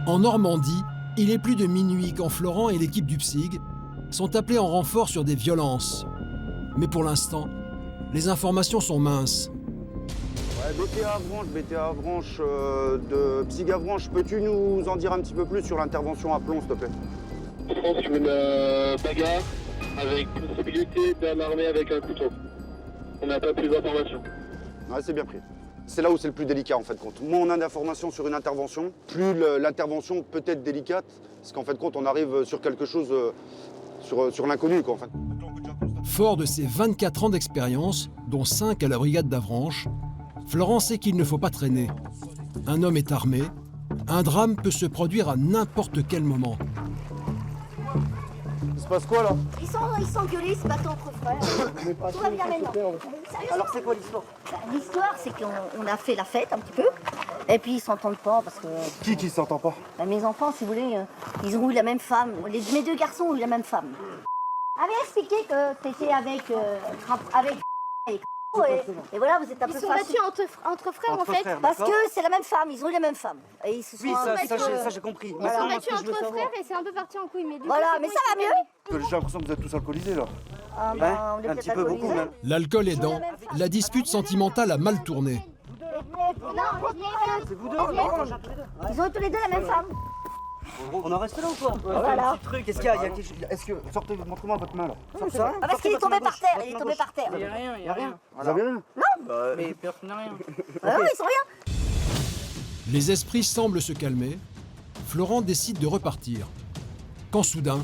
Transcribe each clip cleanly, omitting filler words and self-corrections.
En Normandie, il est plus de minuit quand Florent et l'équipe du PSIG sont appelés en renfort sur des violences. Mais pour l'instant, les informations sont minces. Ouais, BTA Avranches de PSIG Avranches, peux-tu nous en dire un petit peu plus sur l'intervention à Plon, s'il te plaît? Je pense qu'il y a une bagarre avec possibilité d'un armé avec un couteau. On n'a pas plus d'informations. Ouais, c'est bien pris. C'est là où c'est le plus délicat en fait compte. Moins on a d'informations sur une intervention, plus l'intervention peut être délicate, parce qu'en fait compte on arrive sur quelque chose, sur l'inconnu quoi en fait. Fort de ses 24 ans d'expérience, dont 5 à la brigade d'Avranches, Florent sait qu'il ne faut pas traîner. Un homme est armé, un drame peut se produire à n'importe quel moment. Il se passe quoi là? Ils s'engueulent, ils se battent entre frères. Tout va bien maintenant. Sérieusement. Alors c'est quoi l'histoire? L'histoire, c'est qu'on a fait la fête un petit peu, et puis ils s'entendent pas parce que Qui s'entend pas? mes enfants, si vous voulez, ils ont eu la même femme. Mes deux garçons ont eu la même femme. Avait expliqué que t'étais avec et voilà, vous êtes un peu Ils sont fâchés. battus entre frères en fait. Parce que c'est la même femme, ils ont eu la même femme. Et ils se sont ça j'ai compris. Ils sont battus entre frères et c'est un peu parti en couille. Mais du Voilà, coup, mais ça va mieux. J'ai l'impression que vous êtes tous alcoolisés là. Ah, ben, on est un peut-être petit peu beaucoup alcoolisés. même. L'alcool aidant, la dispute sentimentale a mal tourné. C'est vous deux? Ils ont eu tous les deux la même femme. On en reste là ou quoi? Voilà. Qu'est-ce qu'il y a? Est-ce que sortez, montrez-moi votre main là. Ah, parce qu'il est tombé par terre, il est tombé par terre. Il n'y a rien, il n'y a rien. Vous avez rien? Mais personne n'a rien. Ah ouais, ils sont rien. Les esprits semblent se calmer. Florent décide de repartir. Quand soudain,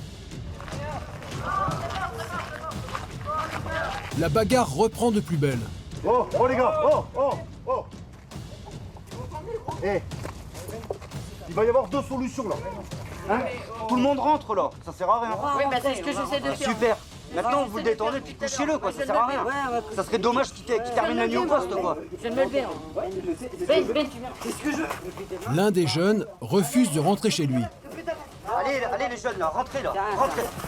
la bagarre reprend de plus belle. Oh les gars, oh. Eh, il va y avoir deux solutions là. Hein? Tout le monde rentre là, ça sert à rien. Oui, mais c'est ce que j'essaie de faire. Super. Maintenant vous le détendez puis couchez-le quoi, ça sert à rien. Ça serait dommage qu'il termine la nuit au poste quoi. Je viens de me lever. Ben, tu viens. L'un des jeunes refuse de rentrer chez lui. Allez les jeunes là, rentrez là.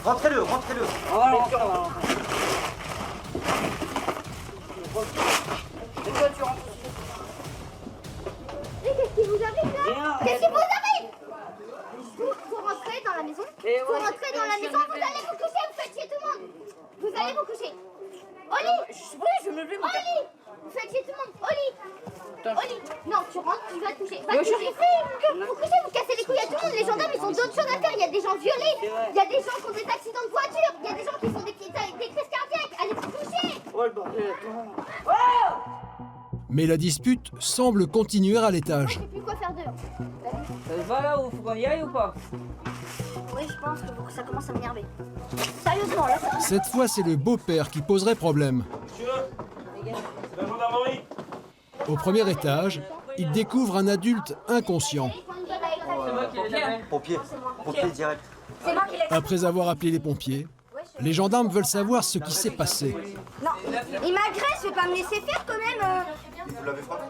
Rentrez-le. On va rentrer, Et toi, tu rentres. qu'est-ce qui vous arrive là? Viens. Qu'est-ce qui vous arrive? Faut rentrer dans la maison. Et Faut ouais, rentrer dans la maison. Vous allez vous coucher. Vous faites chier tout le monde. Vous allez vous coucher. Au lit. Oui, je me lever. Au lit. Vous faites chier tout le monde. Au lit. Au lit. Non, tu rentres, tu vas te coucher. Va Mais te coucher. Vous couchez, vous cassez les couilles à tout le monde. Les gendarmes, ils ont d'autres choses à faire. Il y a des gens violés. Il y a des gens qui ont des accidents de voiture. Il y a des gens qui font des crises cardiaques. Allez vous coucher. Oh le bordel. Mais la dispute semble continuer à l'étage. Je sais plus quoi faire d'eux. Ça va là où faut qu'on y aille ou pas? Oui, je pense que ça commence à m'énerver. Sérieusement, là, ça... Cette fois, c'est le beau-père qui poserait problème. C'est la gendarmerie. Au premier étage, il découvre un adulte inconscient. C'est moi qui les appelle. Pompier direct. C'est moi qui l'ai... Après avoir appelé les pompiers, les gendarmes veulent savoir ce qui s'est passé. Non, il m'agresse, je vais pas me laisser faire quand même. Vous l'avez frappé?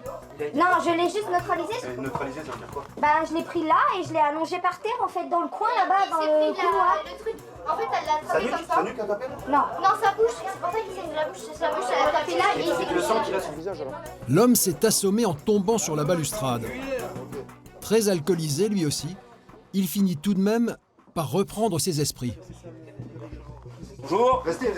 Non, je l'ai juste neutralisé. Neutralisé, ça veut dire quoi? Bah, je l'ai pris là et je l'ai allongé par terre, en fait, dans le coin là-bas, dans le couloir. Le truc. En fait, elle l'a attrapé comme ça. Sa nuque a tapé? Non. Non, sa bouche. C'est pour ça qu'il saigne de la bouche. Sa bouche, elle a tapé là et il s'est Le sang couché. qu'il a sur le visage alors? L'homme s'est assommé en tombant sur la balustrade. Très alcoolisé lui aussi, il finit tout de même par reprendre ses esprits. Bonjour. Restez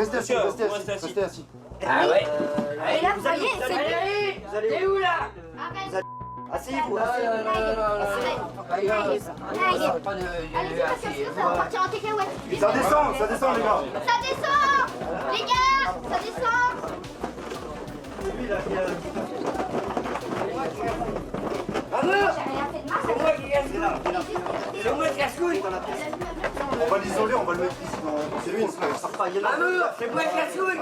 assis. Ah ouais. Et là, vous voyez, c'est... T'es où là? Arrête. Asseyez-vous. Allez, parce que sinon, ça va partir en cacahuète. Ça descend les gars. Ça descend. Les gars, ça descend. J'ai rien fait de mal. C'est moi qui casse-couille. C'est moi qui casse-couille. On va l'isoler, on va le mettre ici. C'est lui, ça sort pas. Amour, c'est moi qui casse-couille.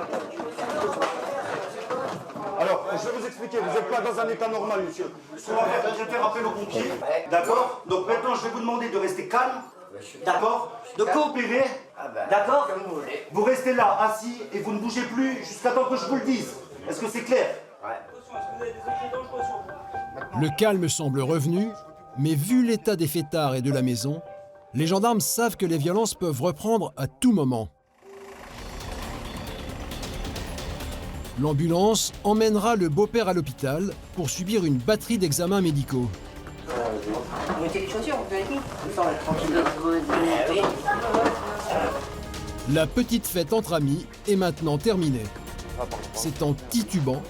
Alors, je vais vous expliquer, vous n'êtes pas dans un état normal, monsieur. Ce qu'on va faire, je vais faire appel aux pompiers. D'accord? Donc maintenant, je vais vous demander de rester calme. D'accord? De coopérer. D'accord? Vous restez là, assis, et vous ne bougez plus jusqu'à temps que je vous le dise. Est-ce que c'est clair? Le calme semble revenu, mais vu l'état des fêtards et de la maison, les gendarmes savent que les violences peuvent reprendre à tout moment. L'ambulance emmènera le beau-père à l'hôpital pour subir une batterie d'examens médicaux. mettez les chaussures, vous avez dit. Comme ça, on est tranquille. La petite fête entre amis est maintenant terminée. C'est en titubant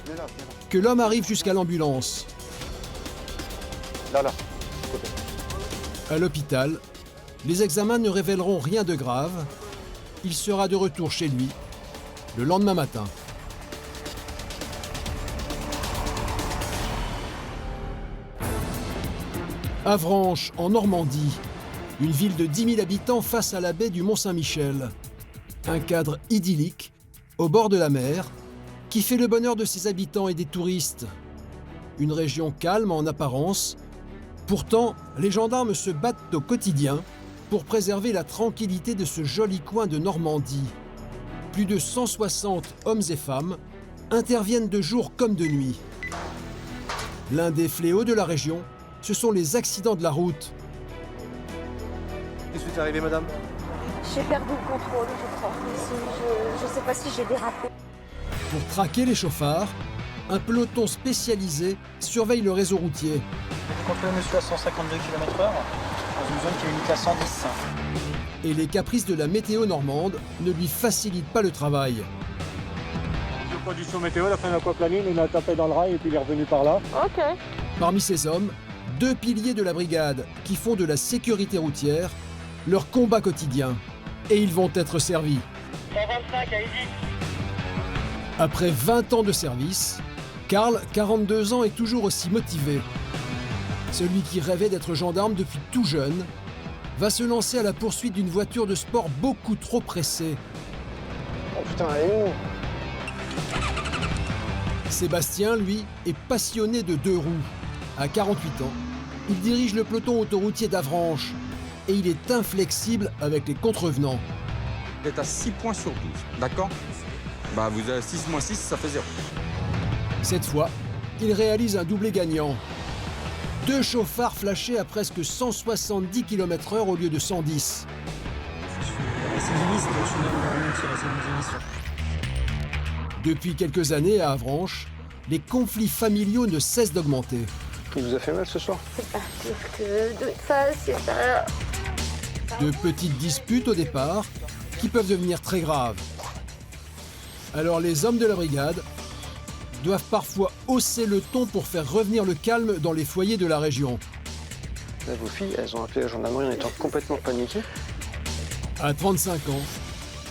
que l'homme arrive jusqu'à l'ambulance. Là. À l'hôpital, les examens ne révéleront rien de grave. Il sera de retour chez lui le lendemain matin. Avranches, en Normandie, une ville de 10 000 habitants face à la baie du Mont-Saint-Michel. Un cadre idyllique, au bord de la mer, qui fait le bonheur de ses habitants et des touristes. Une région calme en apparence. Pourtant, les gendarmes se battent au quotidien pour préserver la tranquillité de ce joli coin de Normandie. Plus de 160 hommes et femmes interviennent de jour comme de nuit. L'un des fléaux de la région, ce sont les accidents de la route. Qu'est-ce qui est arrivé, madame? J'ai perdu le contrôle, je crois. Je ne sais pas si j'ai dérapé. Pour traquer les chauffards, un peloton spécialisé surveille le réseau routier. Contrôlez monsieur à 152 km/h dans une zone qui est limite à 110. Et les caprices de la météo normande ne lui facilitent pas le travail. De conditions météo, la fin de l'aquaplaning, il a tapé dans le rail et puis il est revenu par là. Ok. Parmi ces hommes, 2 piliers de la brigade qui font de la sécurité routière leur combat quotidien. Et ils vont être servis. 125 à Edith. Après 20 ans de service, Karl, 42 ans, est toujours aussi motivé. Celui qui rêvait d'être gendarme depuis tout jeune va se lancer à la poursuite d'une voiture de sport beaucoup trop pressée. Oh putain, elle est où? Sébastien, lui, est passionné de 2 roues. À 48 ans, il dirige le peloton autoroutier d'Avranches et il est inflexible avec les contrevenants. Vous êtes à 6 points sur 12, d'accord? Bah vous avez 6 moins 6, ça fait 0. Cette fois, il réalise un doublé gagnant. 2 chauffards flashés à presque 170 km/h au lieu de 110. Depuis quelques années à Avranches, les conflits familiaux ne cessent d'augmenter. Il vous a fait mal ce soir? C'est pas pire que de face, c'est ça. De petites disputes au départ qui peuvent devenir très graves. Alors les hommes de la brigade doivent parfois hausser le ton pour faire revenir le calme dans les foyers de la région. Là, vos filles, elles ont appelé la gendarmerie en étant complètement paniquées. À 35 ans,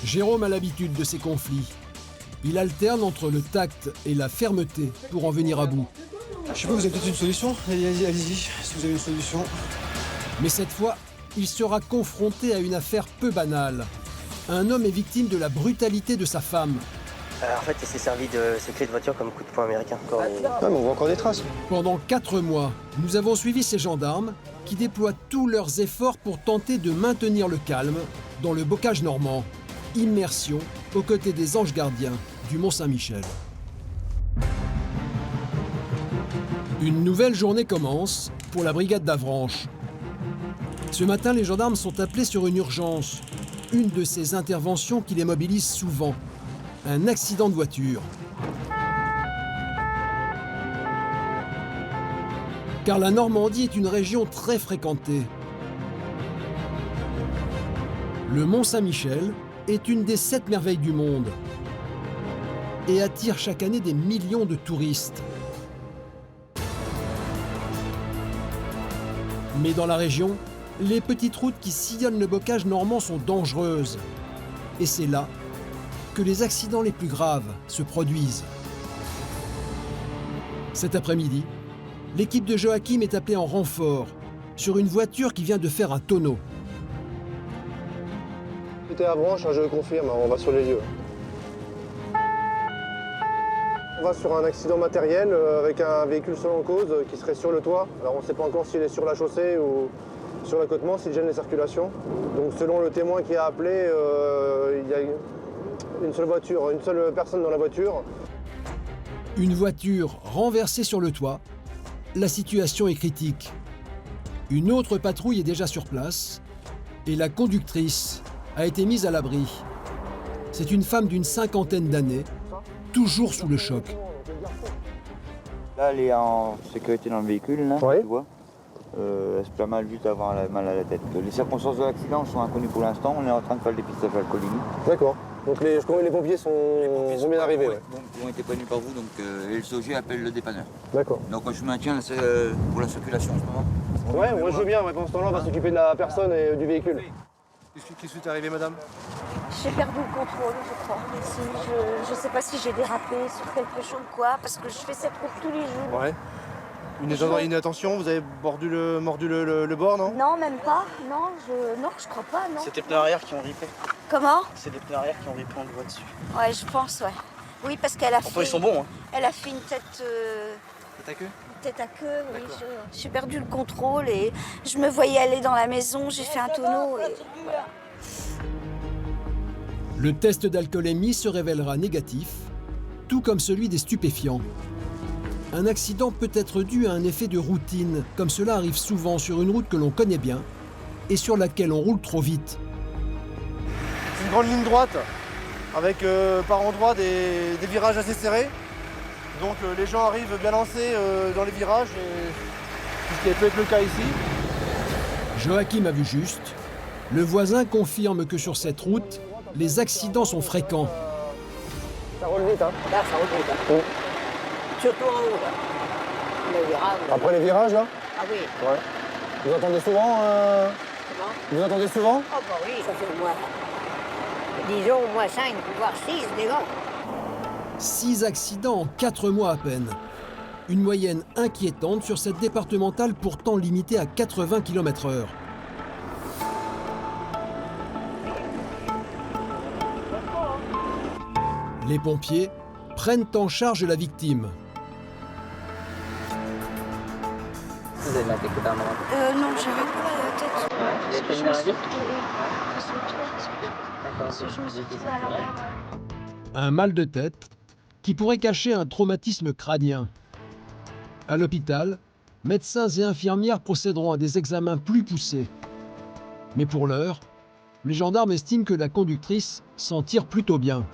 Jérôme a l'habitude de ces conflits. Il alterne entre le tact et la fermeté pour en venir à bout. Je sais pas, vous avez peut-être une solution? Allez-y, si vous avez une solution. Mais cette fois, il sera confronté à une affaire peu banale. Un homme est victime de la brutalité de sa femme. En fait, il s'est servi de ses clés de voiture comme coup de poing américain. Ah, mais on voit encore des traces. Pendant 4 mois, nous avons suivi ces gendarmes qui déploient tous leurs efforts pour tenter de maintenir le calme dans le bocage normand. Immersion aux côtés des anges gardiens du Mont-Saint-Michel. Une nouvelle journée commence pour la brigade d'Avranches. Ce matin, les gendarmes sont appelés sur une urgence. Une de ces interventions qui les mobilise souvent. Un accident de voiture. Car la Normandie est une région très fréquentée. Le Mont-Saint-Michel est une des 7 merveilles du monde et attire chaque année des millions de touristes. Mais dans la région, les petites routes qui sillonnent le bocage normand sont dangereuses. Et c'est là que les accidents les plus graves se produisent. Cet après-midi, l'équipe de Joachim est appelée en renfort sur une voiture qui vient de faire un tonneau. C'était à Avranches, je le confirme, on va sur les lieux. On va sur un accident matériel avec un véhicule seul en cause qui serait sur le toit. Alors on ne sait pas encore s'il est sur la chaussée ou sur l'accotement, s'il gêne les circulations. Donc selon le témoin qui a appelé, il y a une seule voiture, une seule personne dans la voiture. Une voiture renversée sur le toit. La situation est critique. Une autre patrouille est déjà sur place et la conductrice a été mise à l'abri. C'est une femme d'une 50aine d'années, toujours sous le choc. Là, elle est en sécurité dans le véhicule, là, Oui. tu vois. Elle se plaint mal juste d'avoir mal à la tête. Les circonstances de l'accident sont inconnues pour l'instant. On est en train de faire le dépistage d'alcoolémie. D'accord. Donc les pompiers sont bien arrivés. Ouais. Donc, ils ont été prévenus par vous, donc et le SOG appelle le dépanneur. D'accord. Donc je maintiens pour la circulation en ce moment. Ouais, moi je veux bien. Ouais, pendant ce temps-là, on va s'occuper de la personne et du véhicule. Qu'est-ce qui est arrivé, madame? J'ai perdu le contrôle, je crois. Ici, je sais pas si j'ai dérapé sur quelque chose ou quoi, parce que je fais cette route tous les jours. Ouais. Une attention, vous avez mordu le bord, non? Non, même pas. Non, je crois pas, non. C'est tes pneus arrière qui ont ripé. Comment? C'est des pneus arrière qui ont ripé, on le voit dessus. Ouais, je pense, ouais. Oui, parce qu'elle a fait... ils sont bons, hein. Elle a fait une tête... Tête à queue? Tête à queue, oui. J'ai perdu le contrôle et je me voyais aller dans la maison, j'ai fait un tonneau et voilà. Le test d'alcoolémie se révélera négatif, tout comme celui des stupéfiants. Un accident peut être dû à un effet de routine, comme cela arrive souvent sur une route que l'on connaît bien et sur laquelle on roule trop vite. C'est une grande ligne droite, avec par endroits des virages assez serrés. Donc les gens arrivent bien lancés dans les virages, et ce qui peut être le cas ici. Joachim a vu juste. Le voisin confirme que sur cette route, les accidents sont fréquents. Ça roule vite, hein? Là, ça roule vite. Hein. Surtout en haut, là. Les virages. Après les virages, là? Ah oui. Ouais. Vous entendez souvent Comment? Vous entendez souvent? Oh bah oui, ça fait au moins... Disons au moins 5, voire 6 dégâts. 6 accidents en 4 mois à peine. Une moyenne inquiétante sur cette départementale pourtant limitée à 80 km/h. Les pompiers prennent en charge la victime. Vous avez mal quelque part, maman? Non, j'avais pas la tête. Vous avez fait une radio? Un mal de tête qui pourrait cacher un traumatisme crânien. À l'hôpital, médecins et infirmières procéderont à des examens plus poussés. Mais pour l'heure, les gendarmes estiment que la conductrice s'en tire plutôt bien.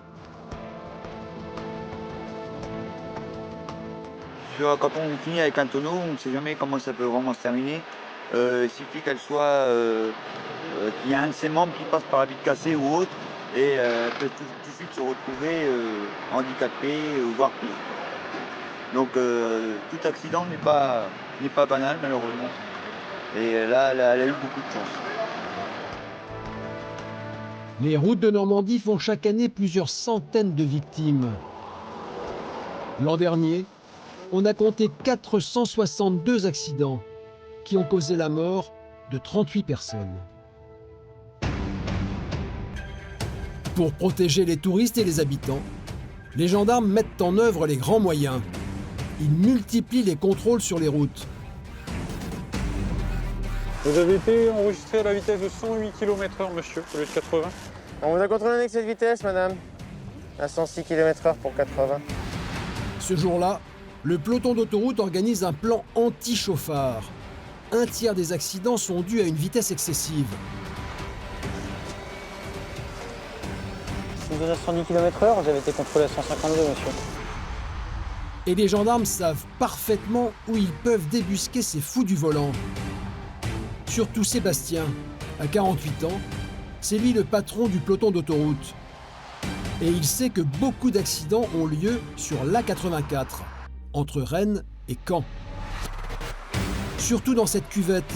Quand on finit avec un tonneau, on ne sait jamais comment ça peut vraiment se terminer. Il suffit qu'elle soit... qu'il y a un de ses membres qui passe par la vitre cassée ou autre, et elle peut tout de suite se retrouver handicapée, voire pire. Donc tout accident n'est pas banal, malheureusement. Et là, elle a eu beaucoup de chance. Les routes de Normandie font chaque année plusieurs centaines de victimes. L'an dernier, on a compté 462 accidents qui ont causé la mort de 38 personnes. Pour protéger les touristes et les habitants, les gendarmes mettent en œuvre les grands moyens. Ils multiplient les contrôles sur les routes. Vous avez été enregistré à la vitesse de 108 km/h, monsieur, au lieu de 80. On vous a contrôlé avec cette vitesse, madame. À 106 km/h pour 80. Ce jour-là, le peloton d'autoroute organise un plan anti-chauffard. Un tiers des accidents sont dus à une vitesse excessive. Si vous êtes à 110 km/h, vous avez été contrôlé à 152, monsieur. Et les gendarmes savent parfaitement où ils peuvent débusquer ces fous du volant. Surtout Sébastien, à 48 ans, c'est lui le patron du peloton d'autoroute. Et il sait que beaucoup d'accidents ont lieu sur l'A84, entre Rennes et Caen. Surtout dans cette cuvette,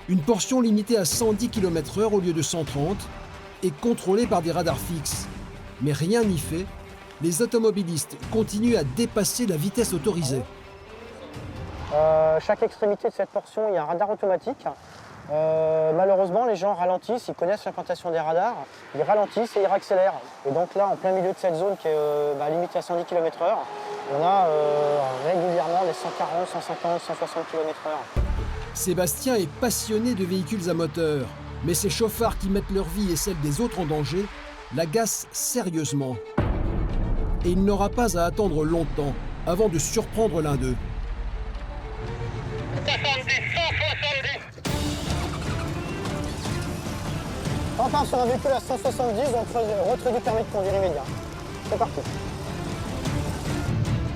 une portion limitée à 110 km/h au lieu de 130 est contrôlée par des radars fixes. Mais rien n'y fait, les automobilistes continuent à dépasser la vitesse autorisée. Chaque extrémité de cette portion, il y a un radar automatique. Malheureusement, les gens ralentissent, ils connaissent l'implantation des radars, ils ralentissent et ils accélèrent. Et donc là, en plein milieu de cette zone qui est limitée à 110 km/h, on a régulièrement des 140, 150, 160 km/h. Sébastien est passionné de véhicules à moteur, mais ces chauffards qui mettent leur vie et celle des autres en danger l'agacent sérieusement. Et il n'aura pas à attendre longtemps avant de surprendre l'un d'eux. On part sur un véhicule à 170, donc retrait du permis de conduire immédiat. C'est parti.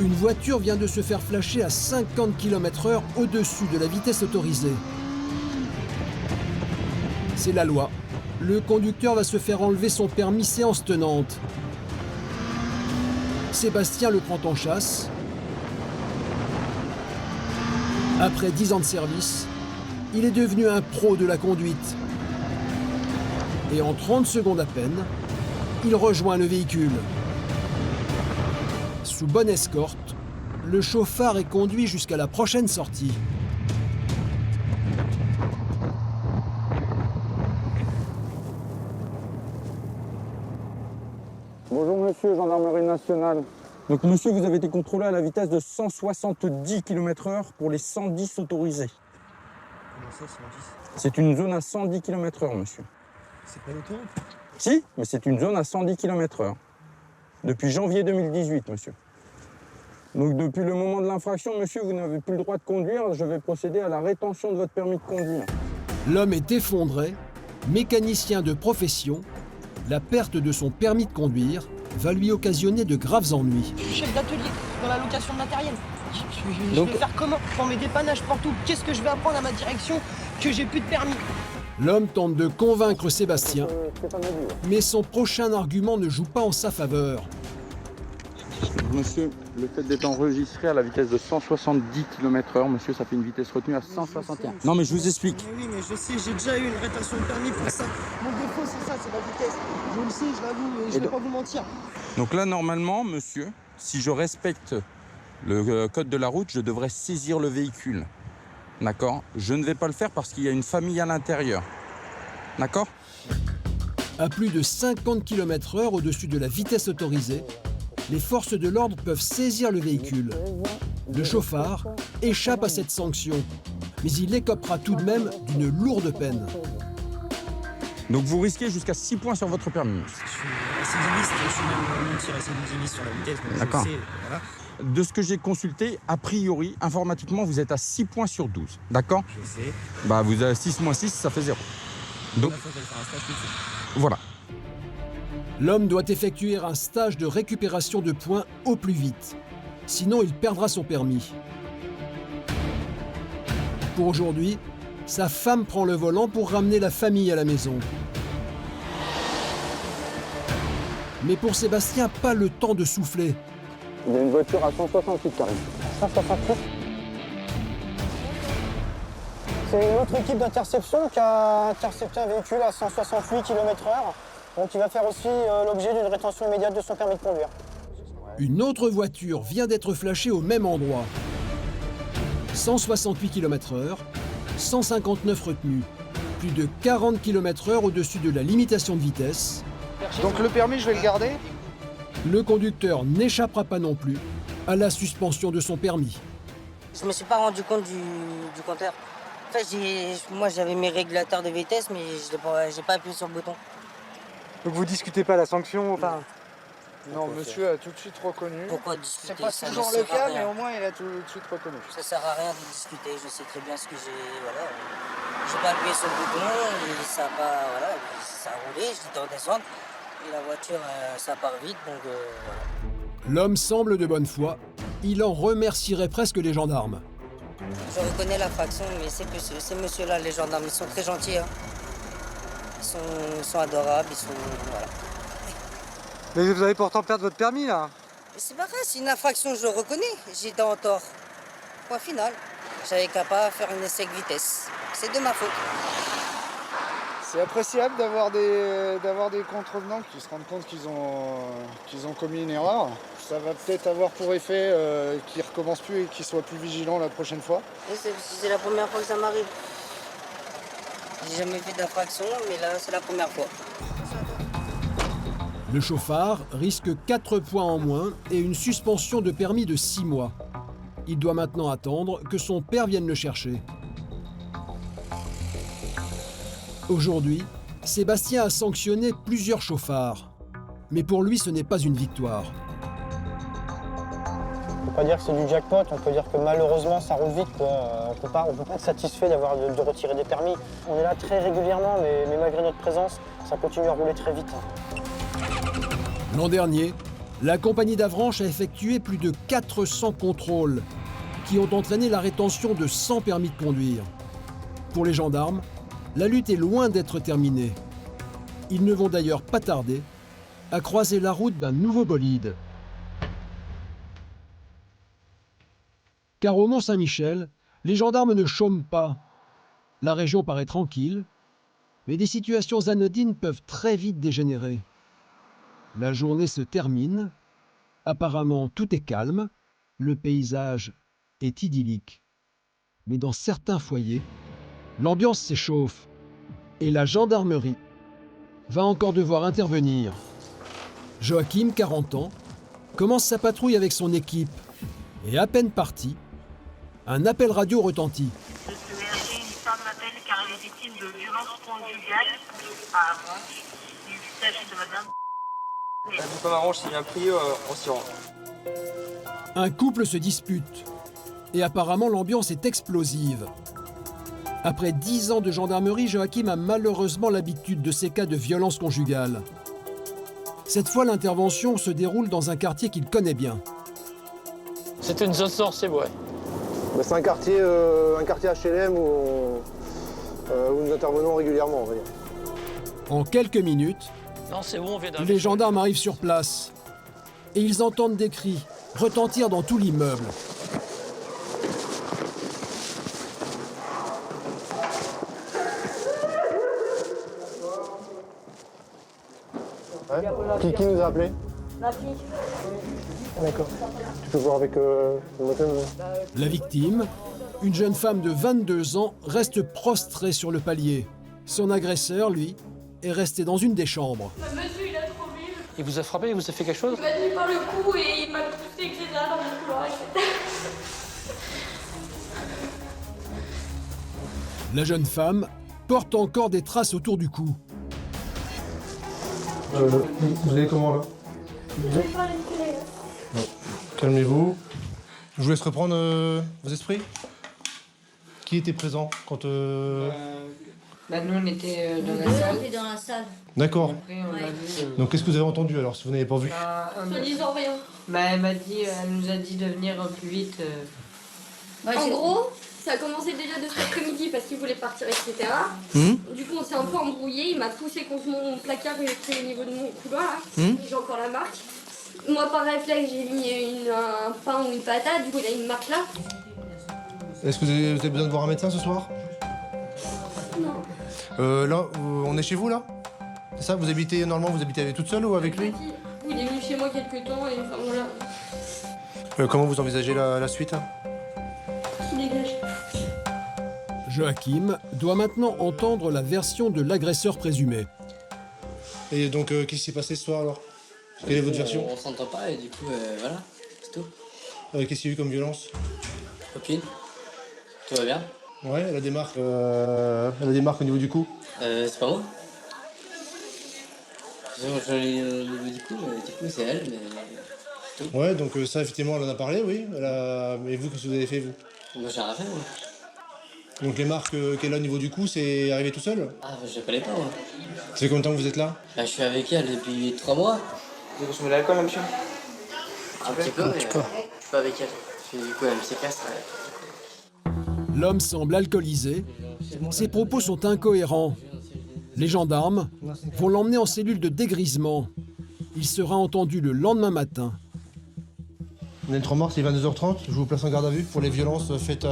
Une voiture vient de se faire flasher à 50 km/h au-dessus de la vitesse autorisée. C'est la loi. Le conducteur va se faire enlever son permis séance tenante. Sébastien le prend en chasse. Après 10 ans de service, il est devenu un pro de la conduite. Et en 30 secondes à peine, il rejoint le véhicule. Sous bonne escorte, le chauffard est conduit jusqu'à la prochaine sortie. Bonjour monsieur, gendarmerie nationale. Donc monsieur, vous avez été contrôlé à la vitesse de 170 km/h pour les 110 autorisés. Comment ça, 110? C'est une zone à 110 km/h, monsieur. C'est pas l'autoroute? Si, mais c'est une zone à 110 km/h. Depuis janvier 2018, monsieur. Donc depuis le moment de l'infraction, monsieur, vous n'avez plus le droit de conduire. Je vais procéder à la rétention de votre permis de conduire. L'homme est effondré, mécanicien de profession. La perte de son permis de conduire va lui occasionner de graves ennuis. Je suis chef d'atelier dans la location de matériel. Je vais faire comment pour mes dépannages partout? Qu'est-ce que je vais apprendre à ma direction que j'ai plus de permis? L'homme tente de convaincre Sébastien, mais son prochain argument ne joue pas en sa faveur. Monsieur, le fait d'être enregistré à la vitesse de 170 km/h, monsieur, ça fait une vitesse retenue à 161. Non, mais je vous explique. Mais oui, mais je sais, j'ai déjà eu une rétention de permis pour ça. Mon défaut, c'est ça, c'est la vitesse. Je le sais, je l'avoue, et je vais pas vous mentir. Donc là, normalement, monsieur, si je respecte le code de la route, je devrais saisir le véhicule. D'accord? Je ne vais pas le faire parce qu'il y a une famille à l'intérieur. D'accord? À plus de 50 km/h au-dessus de la vitesse autorisée, les forces de l'ordre peuvent saisir le véhicule. Le chauffard échappe à cette sanction, mais il écopera tout de même d'une lourde peine. Donc vous risquez jusqu'à 6 points sur votre permis. Je suis récidiviste, je suis même tir récidiviste sur la vitesse, donc D'accord. je sais, voilà. De ce que j'ai consulté, a priori, informatiquement, vous êtes à 6 points sur 12. D'accord? Je sais. Bah vous avez 6 moins 6, ça fait 0. Donc, voilà. L'homme doit effectuer un stage de récupération de points au plus vite. Sinon, il perdra son permis. Pour aujourd'hui, sa femme prend le volant pour ramener la famille à la maison. Mais pour Sébastien, pas le temps de souffler. Il y a une voiture à 168 qui arrive. 168. C'est une autre équipe d'interception qui a intercepté un véhicule à 168 km/h. Donc il va faire aussi l'objet d'une rétention immédiate de son permis de conduire. Une autre voiture vient d'être flashée au même endroit. 168 km/h, 159 retenues, plus de 40 km/h au-dessus de la limitation de vitesse. Donc le permis, je vais le garder? Le conducteur n'échappera pas non plus à la suspension de son permis. Je me suis pas rendu compte du compteur. En fait, moi j'avais mes régulateurs de vitesse, mais j'ai pas appuyé sur le bouton. Donc vous discutez pas la sanction? Enfin... Non, monsieur a tout de suite reconnu. Pourquoi discuter? C'est pas Ça toujours ne le sert à cas, rien. mais au moins il a tout de suite reconnu. Ça sert à rien de discuter, je sais très bien ce que j'ai. Voilà. J'ai pas appuyé sur le bouton, et ça a pas. Voilà, ça a roulé, j'étais en descente, et la voiture, ça part vite, donc voilà. L'homme semble de bonne foi. Il en remercierait presque les gendarmes. Je reconnais l'infraction, mais ces messieurs-là, les gendarmes, ils sont très gentils. Hein. Ils sont adorables, ils sont. Voilà. Mais vous allez pourtant perdre votre permis là. Mais c'est pas grave, c'est une infraction, je le reconnais. J'étais en tort. Point final. J'avais qu'à pas faire un essai de vitesse. C'est de ma faute. C'est appréciable d'avoir des contrevenants qui se rendent compte qu'ils ont commis une erreur. Ça va peut-être avoir pour effet qu'ils recommencent plus et qu'ils soient plus vigilants la prochaine fois. C'est la première fois que ça m'arrive. J'ai jamais fait d'infraction, mais là c'est la première fois. Le chauffard risque 4 points en moins et une suspension de permis de 6 mois. Il doit maintenant attendre que son père vienne le chercher. Aujourd'hui, Sébastien a sanctionné plusieurs chauffards. Mais pour lui, ce n'est pas une victoire. On peut pas dire que c'est du jackpot, on peut dire que malheureusement ça roule vite, quoi. On peut pas être satisfait de retirer des permis. On est là très régulièrement, mais malgré notre présence, ça continue à rouler très vite. L'an dernier, La compagnie d'Avranches a effectué plus de 400 contrôles qui ont entraîné la rétention de 100 permis de conduire. Pour les gendarmes, la lutte est loin d'être terminée. Ils ne vont d'ailleurs pas tarder à croiser la route d'un nouveau bolide. Car au Mont-Saint-Michel, les gendarmes ne chôment pas. La région paraît tranquille, mais des situations anodines peuvent très vite dégénérer. La journée se termine. Apparemment, tout est calme. Le paysage est idyllique. Mais dans certains foyers, l'ambiance s'échauffe. Et la gendarmerie va encore devoir intervenir. Joachim, 40 ans, commence sa patrouille avec son équipe. Et à peine parti, un appel radio retentit. Une femme m'appelle car elle est victime de violences conjugales à Avranches. Il s'agit de madame. Comme Avranches, c'est bien pris, on s'y rend. Un couple se dispute. Et apparemment, l'ambiance est explosive. Après 10 ans de gendarmerie, Joachim a malheureusement l'habitude de ces cas de violence conjugale. Cette fois, l'intervention se déroule dans un quartier qu'il connaît bien. C'est une zone sensible, ouais. C'est un quartier HLM où nous intervenons régulièrement, on va dire. En quelques minutes, Non, c'est bon, on vient d'arriver. les gendarmes arrivent sur place. Et ils entendent des cris retentir dans tout l'immeuble. Ouais. Qui nous a appelé? Ma fille. D'accord. Tu peux voir avec le motel? La victime, une jeune femme de 22 ans, reste prostrée sur le palier. Son agresseur, lui, est resté dans une des chambres. Monsieur, il a trop vu. Il vous a frappé, il vous a fait quelque chose? Il m'a tenu par le cou et il m'a poussé, etc. dans le couloir, etc. La jeune femme porte encore des traces autour du cou. Vous allez comment là? Calmez-vous. Je vous laisse reprendre vos esprits. Qui était présent quand... Nous, on était dans la salle. On était dans la salle. D'accord. Après, on a vu... Donc qu'est-ce que vous avez entendu alors, si vous n'avez pas vu? Soi-disant rien. Elle nous a dit de venir plus vite. En gros, ça a commencé déjà de cet après-midi parce qu'il voulait partir, etc. Du coup, on s'est un peu embrouillé. Il m'a poussé contre mon placard qui est au niveau de mon couloir. Là. J'ai encore la marque. Moi, par réflexe, j'ai mis un pain ou une patate. Du coup, il y a une marque là. Est-ce que vous avez besoin de voir un médecin ce soir? Non. Là, on est chez vous là? C'est ça? Vous habitez normalement, vous habitez toute seule ou avec lui? Il est venu chez moi quelques temps et enfin voilà. Comment vous envisagez la suite? Il dégage. Joachim doit maintenant entendre la version de l'agresseur présumé. Et donc, qu'est-ce qui s'est passé ce soir alors? Quelle est votre version? On s'entend pas et du coup, voilà, c'est tout. Qu'est-ce qu'il y a eu comme violence? Copine, tout va bien? Ouais, elle a des marques au niveau du cou. C'est pas moi. J'en ai au niveau du cou, c'est elle, mais c'est tout. Ouais, donc ça, effectivement, elle en a parlé, oui. Mais vous, qu'est-ce que vous avez fait, vous? Moi, j'ai rien fait, moi. Donc les marques qu'elle a au niveau du cou, c'est arrivé tout seul? Ah, je connais pas, moi. Ça fait combien de temps que vous êtes là? Je suis avec elle depuis 3 mois. Vous consommez de l'alcool, monsieur? Un petit peu, mais je suis pas avec elle. Puis du coup, elle me séquestre. L'homme semble alcoolisé. Ses propos sont incohérents. Les gendarmes vont l'emmener en cellule de dégrisement. Il sera entendu le lendemain matin. On est le 3 mars, il est 22h30. Je vous place en garde à vue pour les violences faites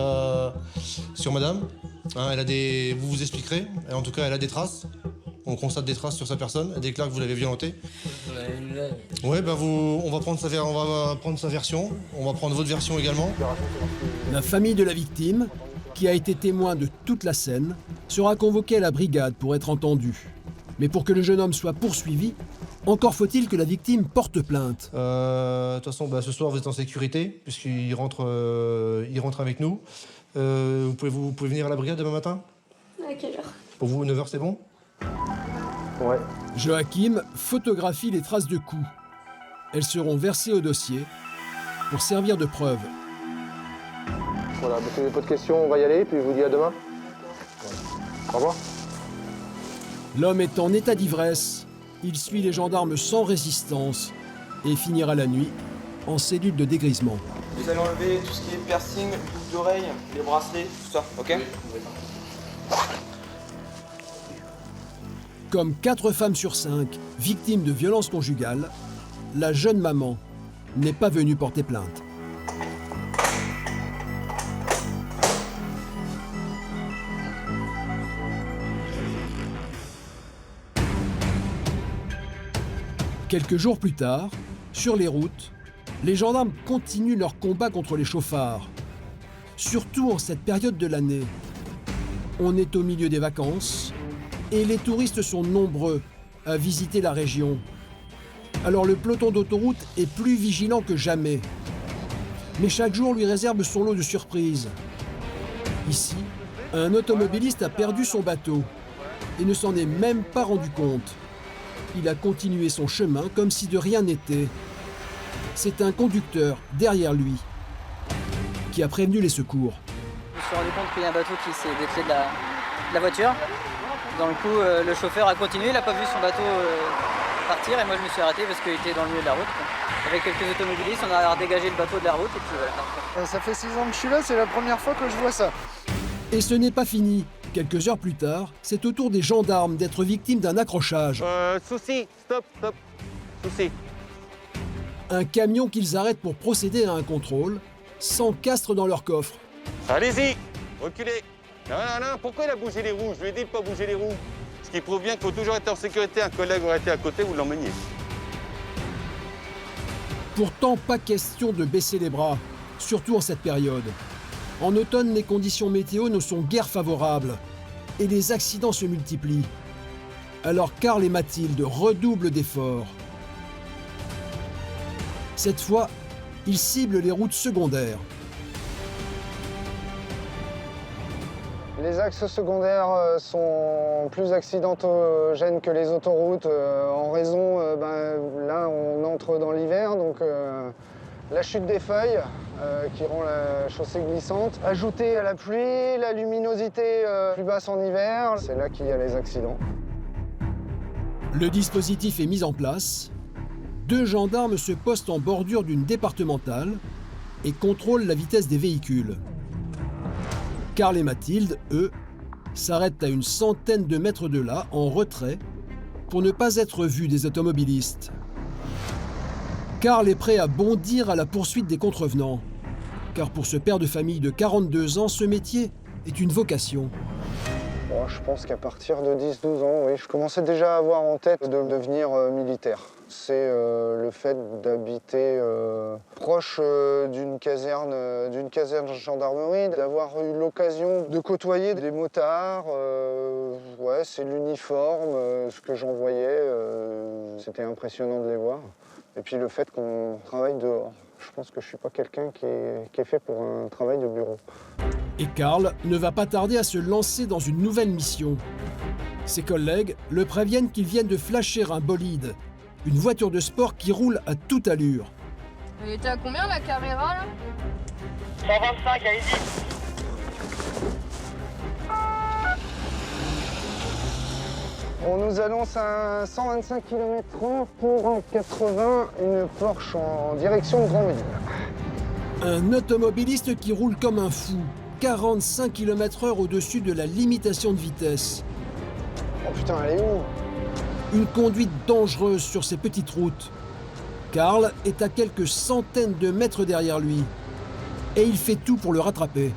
sur madame. Hein, vous vous expliquerez. En tout cas, elle a des traces. On constate des traces sur sa personne. Elle déclare que vous l'avez violentée. Ouais, on va prendre sa version. On va prendre votre version également. La famille de la victime, qui a été témoin de toute la scène, sera convoquée à la brigade pour être entendue. Mais pour que le jeune homme soit poursuivi, encore faut-il que la victime porte plainte. De toute façon, ce soir, vous êtes en sécurité, puisqu'il rentre avec nous. Vous pouvez venir à la brigade demain matin? À quelle heure? Pour vous, 9h, c'est bon? Ouais. Joachim photographie les traces de coups. Elles seront versées au dossier pour servir de preuve. Voilà, si vous n'avez pas de questions, on va y aller, puis je vous dis à demain. Au revoir. L'homme est en état d'ivresse. Il suit les gendarmes sans résistance. et finira la nuit en cellule de dégrisement. Vous allez enlever tout ce qui est piercing, boucles d'oreilles, les bracelets, tout ça, ok? Comme 4 femmes sur 5 victimes de violences conjugales, la jeune maman n'est pas venue porter plainte. Quelques jours plus tard, sur les routes, les gendarmes continuent leur combat contre les chauffards. Surtout en cette période de l'année. On est au milieu des vacances et les touristes sont nombreux à visiter la région. Alors le peloton d'autoroute est plus vigilant que jamais. Mais chaque jour lui réserve son lot de surprises. Ici, un automobiliste a perdu son bateau et ne s'en est même pas rendu compte. Il a continué son chemin comme si de rien n'était. C'est un conducteur derrière lui qui a prévenu les secours. Je me suis rendu compte qu'il y a un bateau qui s'est dételé de la voiture. Dans le coup, le chauffeur a continué, il n'a pas vu son bateau partir et moi je me suis arrêté parce qu'il était dans le milieu de la route. Avec quelques automobilistes, on a dégagé le bateau de la route et puis voilà. Ça fait 6 ans que je suis là, c'est la première fois que je vois ça. Et ce n'est pas fini. Quelques heures plus tard, c'est au tour des gendarmes d'être victimes d'un accrochage. Souci, stop. Souci. Un camion qu'ils arrêtent pour procéder à un contrôle, s'encastre dans leur coffre. Allez-y, reculez. Non, pourquoi il a bougé les roues? Je lui ai dit de ne pas bouger les roues. Ce qui prouve bien qu'il faut toujours être en sécurité. Un collègue aurait été à côté, vous l'emmeniez. Pourtant, pas question de baisser les bras, surtout en cette période. En automne, les conditions météo ne sont guère favorables et les accidents se multiplient. Alors Karl et Mathilde redoublent d'efforts. Cette fois, ils ciblent les routes secondaires. Les axes secondaires sont plus accidentogènes que les autoroutes en raison, là on entre dans l'hiver, donc la chute des feuilles qui rend la chaussée glissante. Ajouté à la pluie, la luminosité plus basse en hiver, c'est là qu'il y a les accidents. Le dispositif est mis en place. 2 gendarmes se postent en bordure d'une départementale et contrôlent la vitesse des véhicules. Karl et Mathilde, eux, s'arrêtent à une centaine de mètres de là, en retrait, pour ne pas être vus des automobilistes. Karl est prêt à bondir à la poursuite des contrevenants, car pour ce père de famille de 42 ans, ce métier est une vocation. Bon, je pense qu'à partir de 10-12 ans, oui, je commençais déjà à avoir en tête de devenir militaire. C'est le fait d'habiter proche d'une caserne de gendarmerie, d'avoir eu l'occasion de côtoyer des motards. Ouais, c'est l'uniforme, ce que j'en voyais, c'était impressionnant de les voir. Et puis le fait qu'on travaille dehors. Je pense que je ne suis pas quelqu'un qui est fait pour un travail de bureau. Et Karl ne va pas tarder à se lancer dans une nouvelle mission. Ses collègues le préviennent qu'ils viennent de flasher un bolide, une voiture de sport qui roule à toute allure. Elle était à combien la caméra là? 125, allez-y. On nous annonce un 125 km/h pour en 80, une Porsche en direction de Grandville. Un automobiliste qui roule comme un fou, 45 km/h au-dessus de la limitation de vitesse. Oh putain, elle est où? Une conduite dangereuse sur ces petites routes. Karl est à quelques centaines de mètres derrière lui. Et il fait tout pour le rattraper.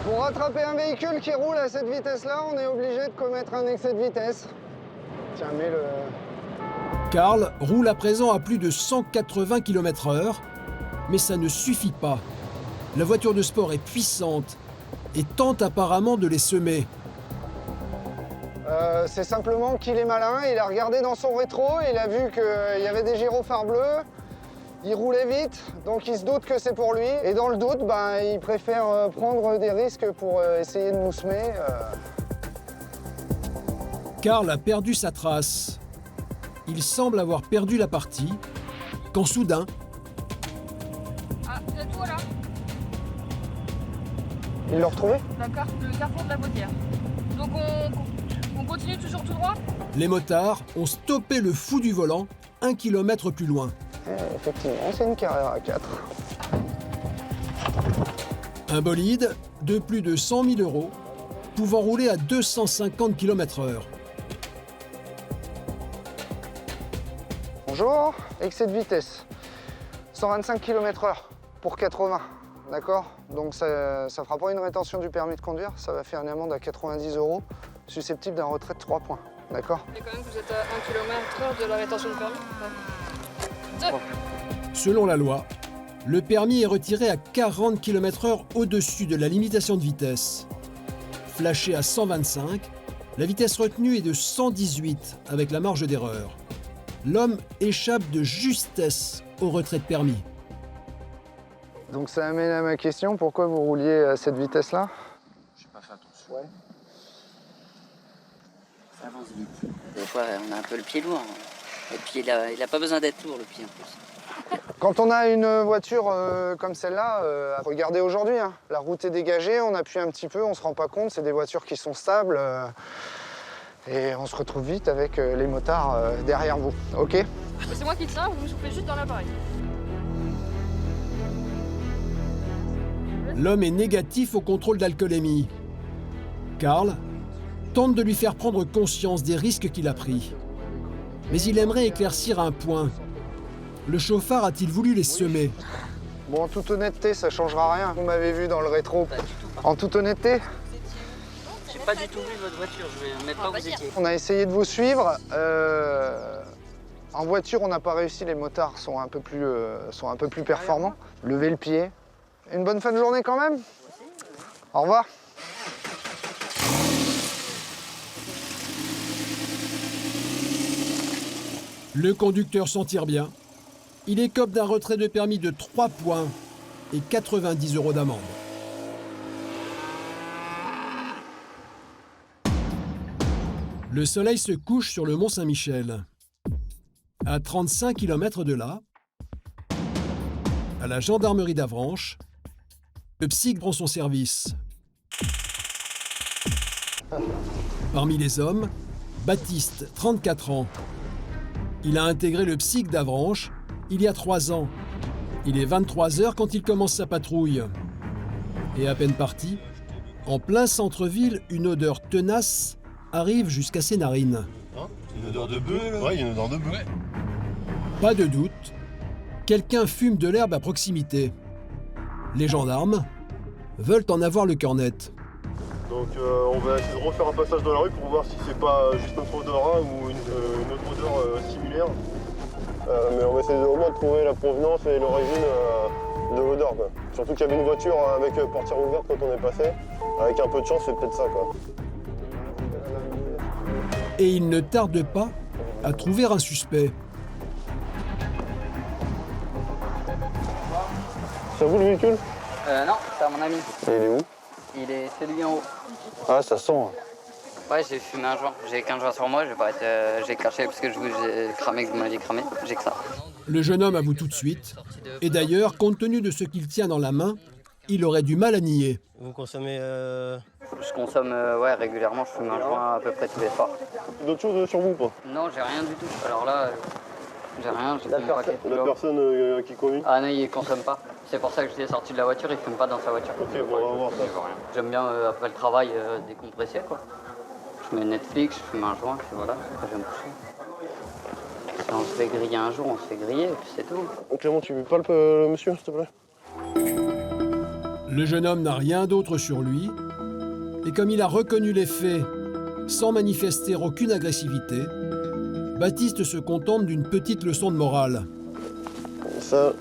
Pour rattraper un véhicule qui roule à cette vitesse-là, on est obligé de commettre un excès de vitesse. Tiens, mets-le. Karl roule à présent à plus de 180 km/h, mais ça ne suffit pas. La voiture de sport est puissante et tente apparemment de les semer. C'est simplement qu'il est malin, il a regardé dans son rétro, il a vu qu'il y avait des gyrophares bleus, il roulait vite, donc il se doute que c'est pour lui. Et dans le doute, il préfère prendre des risques pour essayer de nous semer. Karl a perdu sa trace. Il semble avoir perdu la partie, quand soudain... Ah, vous êtes où là? Il l'a retrouvé? D'accord, le carrefour de la Baudière. Donc on continue toujours tout droit? Les motards ont stoppé le fou du volant, 1 km plus loin. Effectivement, c'est une Carrera 4. Un bolide de plus de 100 000 €, pouvant rouler à 250 km/h. Bonjour, excès de vitesse. 125 km/h pour 80, d'accord? Donc ça fera pas une rétention du permis de conduire, ça va faire une amende à 90 €, susceptible d'un retrait de 3 points, d'accord? Et quand même, vous êtes à 1 km/h de la rétention de permis. Selon la loi, le permis est retiré à 40 km/h au-dessus de la limitation de vitesse. Flashé à 125, la vitesse retenue est de 118 avec la marge d'erreur. L'homme échappe de justesse au retrait de permis. Donc ça amène à ma question, pourquoi vous rouliez à cette vitesse-là? J'ai pas fait attention. Ouais. Ça avance vite. Des fois, on a un peu le pied lourd. Et puis, il a pas besoin d'être lourd, le pied, en plus. Quand on a une voiture comme celle-là, regardez aujourd'hui, hein, la route est dégagée, on appuie un petit peu, on se rend pas compte, c'est des voitures qui sont stables. Et on se retrouve vite avec les motards derrière vous, ok? C'est moi qui tiens, vous me soufflez juste dans l'appareil. L'homme est négatif au contrôle d'alcoolémie. Karl tente de lui faire prendre conscience des risques qu'il a pris. Mais il aimerait éclaircir un point. Le chauffard a-t-il voulu les semer? Bon, en toute honnêteté, ça changera rien. Vous m'avez vu dans le rétro. En toute honnêteté? J'ai pas du tout vu votre voiture, je ne sais pas où vous étiez. On a essayé de vous suivre. En voiture, on n'a pas réussi. Les motards sont un peu plus performants. Levez le pied. Une bonne fin de journée quand même. Au revoir. Le conducteur s'en tire bien. Il écope d'un retrait de permis de 3 points et 90 € d'amende. Le soleil se couche sur le mont Saint-Michel. À 35 km de là, à la gendarmerie d'Avranches, le psy prend son service. Parmi les hommes, Baptiste, 34 ans. Il a intégré le psy d'Avranches il y a 3 ans. Il est 23 h quand il commence sa patrouille. Et à peine parti, en plein centre-ville, une odeur tenace arrive jusqu'à ses narines. Une odeur de bœuf, là? Ouais, il y a une odeur de bœuf. Pas de doute, quelqu'un fume de l'herbe à proximité. Les gendarmes veulent en avoir le cœur net. Donc on va essayer de refaire un passage dans la rue pour voir si c'est pas juste notre odorat ou une autre odeur similaire. Mais on va essayer au moins de trouver la provenance et l'origine de l'odeur, quoi. Surtout qu'il y avait une voiture avec portière ouverte quand on est passé. Avec un peu de chance, c'est peut-être ça, quoi. Et il ne tarde pas à trouver un suspect. C'est à vous le véhicule? Non, c'est à mon ami. Et il est où? Il est celui en haut. Ah, ça sent. Hein. Ouais, j'ai fumé un joint. J'ai 15 joints sur moi, j'ai craché parce que j'ai cramé, que vous m'aviez cramé. J'ai que ça. Le jeune homme avoue tout de suite. Et d'ailleurs, compte tenu de ce qu'il tient dans la main, il aurait du mal à nier. Vous consommez Je consomme ouais, régulièrement, je fume un joint à peu près tous les soirs. D'autres choses sur vous ou pas? Non, j'ai rien du tout. Alors là, j'ai rien, j'ai qu'un paquet. La personne qui conduit? Ah non, il consomme pas. C'est pour ça que je l'ai sorti de la voiture, il fume pas dans sa voiture. Ok, bon, on va voir ça. J'aime bien après le travail décompresser quoi. Je mets Netflix, je fume un joint, puis voilà, après je vais me coucher. Si on se fait griller un jour, on se fait griller, et puis c'est tout. Clément, tu palpes le monsieur, s'il te plaît? Le jeune homme n'a rien d'autre sur lui, et comme il a reconnu les faits sans manifester aucune agressivité, Baptiste se contente d'une petite leçon de morale. Ça,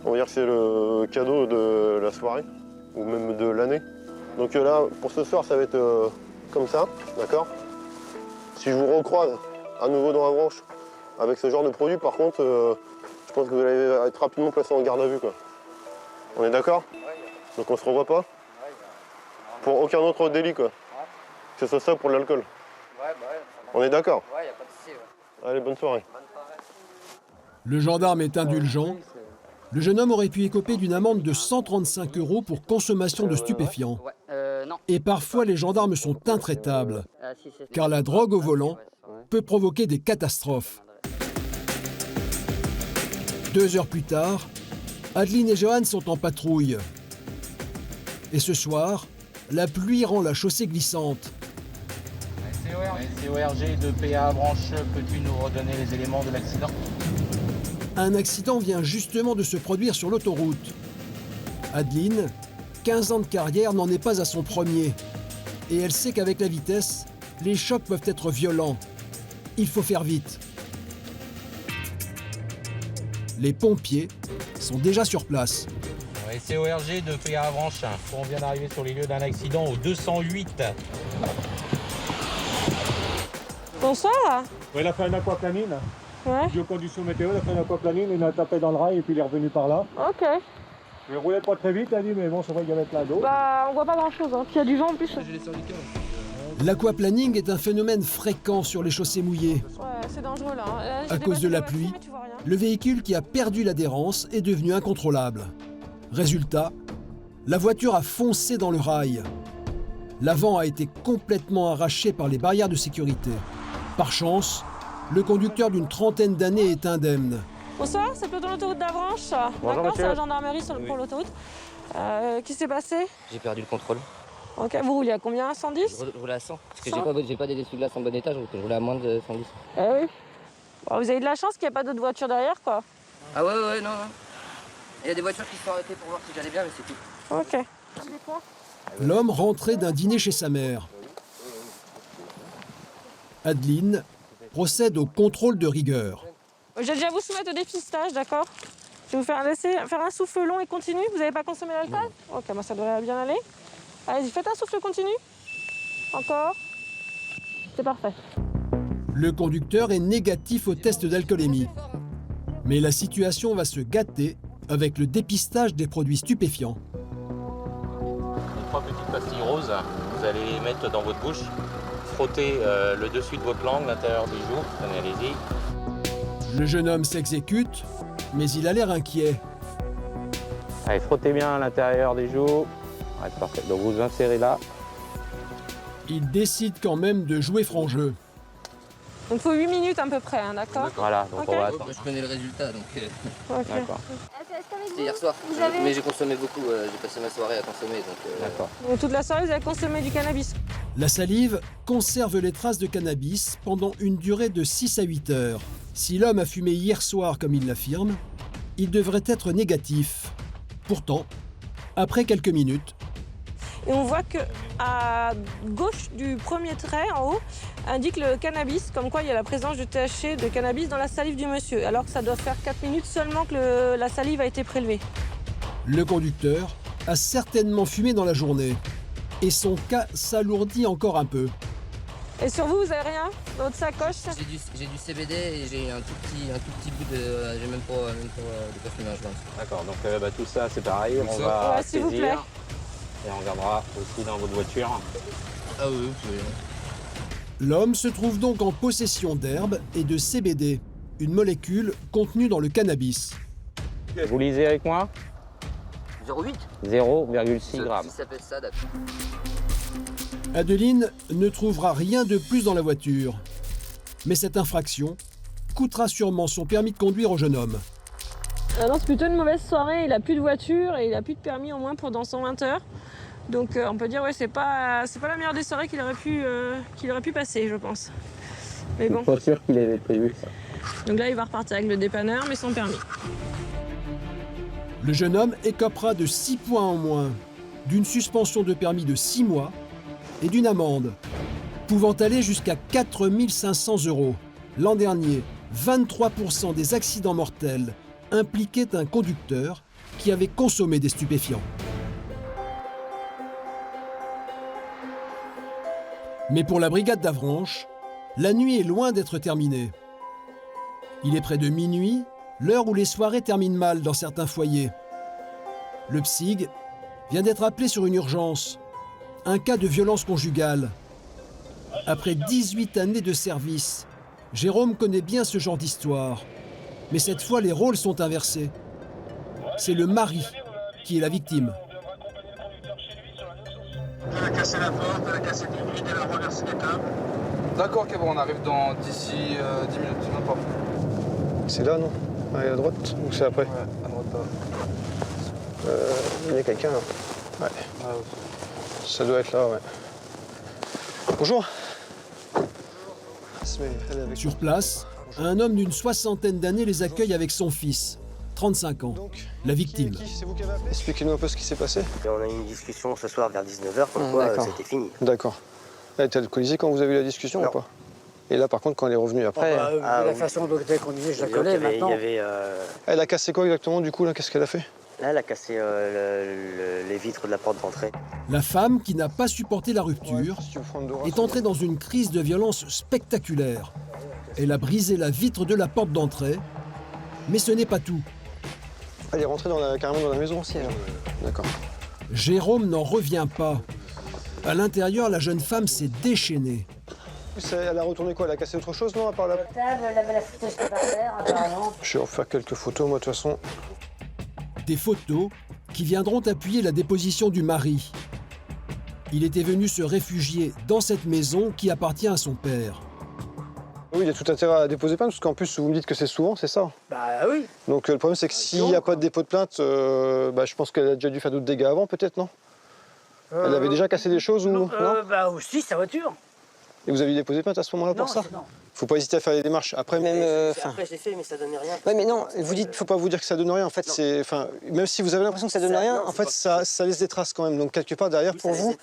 on va dire que c'est le cadeau de la soirée, ou même de l'année. Donc là, pour ce soir, ça va être comme ça, d'accord? Si je vous recroise à nouveau dans Avranches avec ce genre de produit, par contre, je pense que vous allez être rapidement placé en garde à vue, quoi. On est d'accord? Donc on se revoit pas? Pour aucun autre délit, quoi. Que ce soit ça pour l'alcool. On est d'accord? Ouais, y a pas de souci. Allez, bonne soirée. Le gendarme est indulgent. Le jeune homme aurait pu écoper d'une amende de 135 € pour consommation de stupéfiants. Non. Et parfois, les gendarmes sont intraitables, car la drogue au volant peut provoquer des catastrophes. 2 heures plus tard, Adeline et Johan sont en patrouille. Et ce soir, la pluie rend la chaussée glissante. CORG de PA Avranches, peux-tu nous redonner les éléments de l'accident? Un accident vient justement de se produire sur l'autoroute. Adeline, 15 ans de carrière, n'en est pas à son premier. Et elle sait qu'avec la vitesse, les chocs peuvent être violents. Il faut faire vite. Les pompiers sont déjà sur place. CORG de PA Avranches, on vient d'arriver sur les lieux d'un accident au 208. Bonsoir. Ouais, il a fait un aquaplaning. Ouais. Géocondition météo, il a fait un aquaplaning, il a tapé dans le rail et puis il est revenu par là. Ok. Il roulait pas très vite, il a dit, mais bon, c'est vrai qu'il y avait plein d'eau. Bah, on voit pas grand chose, hein. Puis il y a du vent en plus. L'aquaplaning est un phénomène fréquent sur les chaussées mouillées. Ouais, c'est dangereux là. Là, À cause de la pluie, le véhicule qui a perdu l'adhérence est devenu incontrôlable. Résultat, la voiture a foncé dans le rail. L'avant a été complètement arraché par les barrières de sécurité. Par chance, le conducteur d'une trentaine d'années est indemne. Bonsoir, c'est plutôt l'autoroute d'Avranches. Bonjour, D'accord, c'est monsieur. la gendarmerie pour l'autoroute. Qu'est-ce qui s'est passé? J'ai perdu le contrôle. Ok, vous roulez à combien? 110? Je roulais à 100. Parce que j'ai pas des essuie-glaces en bon état, je roulais à moins de 110. Eh oui. Bon, vous avez de la chance qu'il n'y ait pas d'autres voitures derrière, quoi. Ah ouais, non. Il y a des voitures qui se sont arrêtées pour voir si j'allais bien, mais c'est tout. Ok. L'homme rentrait d'un dîner chez sa mère. Adeline procède au contrôle de rigueur. Je vais déjà vous soumettre au dépistage, d'accord? Je vais vous laisser faire un souffle long et continu. Vous n'avez pas consommé l'alcool? Ok, bah ça devrait bien aller. Allez-y, faites un souffle continu. Encore. C'est parfait. Le conducteur est négatif au test d'alcoolémie. Mais la situation va se gâter avec le dépistage des produits stupéfiants. Les 3 petites pastilles roses, vous allez les mettre dans votre bouche. Frottez le dessus de votre langue, l'intérieur des joues. Allez-y. Le jeune homme s'exécute, mais il a l'air inquiet. Allez, frottez bien l'intérieur des joues. Ouais, c'est parfait. Donc vous insérez là. Il décide quand même de jouer franc jeu. Donc il faut 8 minutes à peu près, hein, d'accord? Voilà, donc Ok. on va attendre. Je connais le résultat, donc... Ok. D'accord. C'était hier soir, Vous avez- mais j'ai consommé beaucoup, j'ai passé ma soirée à consommer, donc... D'accord. Donc toute la soirée, vous avez consommé du cannabis. La salive conserve les traces de cannabis pendant une durée de 6 à 8 heures. Si l'homme a fumé hier soir comme il l'affirme, il devrait être négatif. Pourtant, après quelques minutes, Et on voit que à gauche du premier trait, en haut, indique le cannabis, comme quoi il y a la présence de THC, de cannabis dans la salive du monsieur, alors que ça doit faire 4 minutes seulement que la salive a été prélevée. le conducteur a certainement fumé dans la journée. Et son cas s'alourdit encore un peu. Et sur vous, vous avez rien dans votre sacoche? J'ai du CBD et j'ai un tout petit bout de... j'ai même pas de quoi fumer un joint. D'accord, donc tout ça c'est pareil, on ça. va Ouais, s'il vous saisir. plaît. Et on regardera aussi dans votre voiture. Ah oui, vous pouvez. L'homme se trouve donc en possession d'herbe et de CBD, une molécule contenue dans le cannabis. Vous lisez avec moi? 0,8. 0,6 grammes. Si ça peut être ça, d'accord. Adeline ne trouvera rien de plus dans la voiture. Mais cette infraction coûtera sûrement son permis de conduire au jeune homme. Ah non, c'est plutôt une mauvaise soirée, il a plus de voiture et il a plus de permis au moins pendant 120 heures. Donc on peut dire ouais, c'est pas la meilleure des soirées qu'il aurait pu passer, je pense. Mais bon. Pas sûr qu'il avait prévu ça. Donc là, il va repartir avec le dépanneur, mais sans permis. Le jeune homme écopera de 6 points en moins, d'une suspension de permis de 6 mois et d'une amende, pouvant aller jusqu'à 4 500 €. L'an dernier, 23% des accidents mortels impliquaient un conducteur qui avait consommé des stupéfiants. Mais pour la brigade d'Avranches, la nuit est loin d'être terminée. Il est près de minuit, l'heure où les soirées terminent mal dans certains foyers. Le psyg vient d'être appelé sur une urgence. Un cas de violence conjugale. Après 18 années de service, Jérôme connaît bien ce genre d'histoire. Mais cette fois, les rôles sont inversés. C'est le mari qui est la victime. Elle a cassé la porte, elle a cassé des vitres, elle a renversé les tables. D'accord, ok, bon, on arrive d'ici 10 minutes, même pas. C'est là, non? Ouais, à droite, ou c'est après? Ouais, à droite. Il y a quelqu'un là. Ouais. Ça doit être là, ouais. Bonjour. Sur place, un homme d'une 60aine d'années les accueille avec son fils, 35 ans, la victime. Expliquez-nous un peu ce qui s'est passé. Et on a eu une discussion ce soir vers 19h, comme quoi c'était fini. D'accord. Elle était alcoolisée quand vous avez eu la discussion ou pas? Et là, par contre, quand elle est revenue après... La façon dont elle conduisait, je la connais maintenant. Elle a cassé quoi exactement, du coup, là? Qu'est-ce qu'elle a fait? Là, elle a cassé les vitres de la porte d'entrée. La femme, qui n'a pas supporté la rupture, est entrée dans une crise de violence spectaculaire. Elle a brisé la vitre de la porte d'entrée, mais ce n'est pas tout. Elle est rentrée carrément dans la maison aussi, alors. D'accord. Jérôme n'en revient pas. À l'intérieur, la jeune femme s'est déchaînée. Elle a retourné quoi? Elle a cassé autre chose, non, à part la table? Elle avait la fauteuil par terre, apparemment. Je vais en faire quelques photos, moi, de toute façon. Des photos qui viendront appuyer la déposition du mari. Il était venu se réfugier dans cette maison qui appartient à son père. Oui, il y a tout intérêt à déposer plainte, parce qu'en plus, vous me dites que c'est souvent, c'est ça? Bah oui. Donc le problème, c'est que s'il n'y a pas de dépôt de plainte, je pense qu'elle a déjà dû faire d'autres dégâts avant, peut-être, non? Elle avait déjà cassé des choses ou non? Bah aussi, sa voiture. Et vous avez déposé plainte à ce moment-là pour ça? Non. Faut pas hésiter à faire les démarches. Après, Après, je l'ai fait, mais ça donnait rien. Oui, mais non, vous dites, faut pas vous dire que ça donne rien. En fait, même si vous avez l'impression que ça donne rien, en fait, ça laisse des traces quand même. Donc quelque part derrière, pour vous,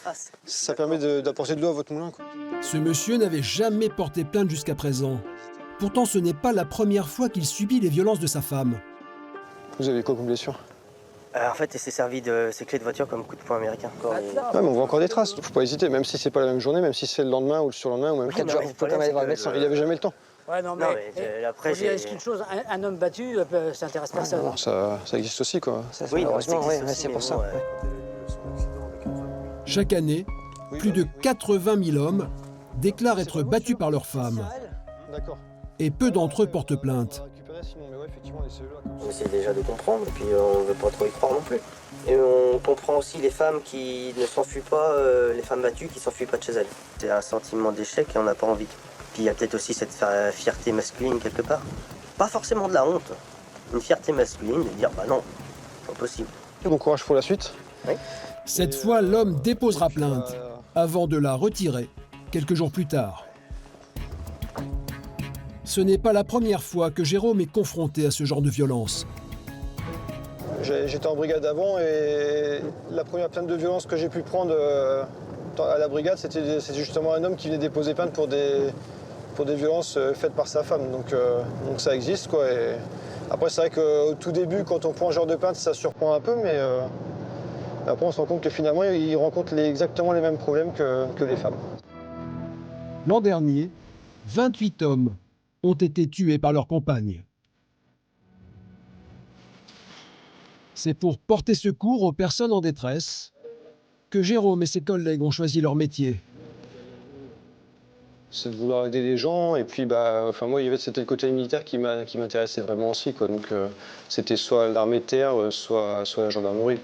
ça permet d'apporter de l'eau à votre moulin, quoi. Ce monsieur n'avait jamais porté plainte jusqu'à présent. Pourtant, ce n'est pas la première fois qu'il subit les violences de sa femme. Vous avez quoi comme blessure? En fait, elle s'est servi de ses clés de voiture comme coup de poing américain. Ouais, mais on voit encore des traces. Faut pas hésiter, même si c'est pas la même journée, même si c'est le lendemain ou le surlendemain ou même 4 jours. Vous pouvez quand même aller voir le médecin. Il avait jamais le temps. Ouais, non, mais après, j'ai une chose, un homme battu, ça intéresse personne. Non, ça existe aussi, quoi. Oui, heureusement, c'est pour ça. Chaque année, plus de 80 000 hommes déclarent être battus par leurs femmes. Et peu d'entre eux portent plainte. On essaie déjà de comprendre, et puis on ne veut pas trop y croire non plus. Et on comprend aussi les femmes qui ne s'enfuient pas, les femmes battues qui ne s'enfuient pas de chez elles. C'est un sentiment d'échec et on n'a pas envie. Puis il y a peut-être aussi cette fierté masculine quelque part. Pas forcément de la honte, une fierté masculine de dire bah non, pas possible. Bon courage pour la suite. Oui. Cette fois, l'homme déposera plainte avant de la retirer quelques jours plus tard. Ce n'est pas la première fois que Jérôme est confronté à ce genre de violence. J'étais en brigade avant et la première plainte de violence que j'ai pu prendre à la brigade, c'était justement un homme qui venait déposer plainte pour des violences faites par sa femme. Donc ça existe, quoi. Et après, c'est vrai qu'au tout début, quand on prend ce genre de plainte, ça surprend un peu, mais après, on se rend compte que finalement, il rencontre exactement les mêmes problèmes que les femmes. L'an dernier, 28 hommes ont été tués par leurs compagnes. C'est pour porter secours aux personnes en détresse que Jérôme et ses collègues ont choisi leur métier. C'est de vouloir aider les gens, et puis moi, c'était le côté militaire qui m'intéressait vraiment aussi, quoi. Donc c'était soit l'armée de terre, soit la gendarmerie.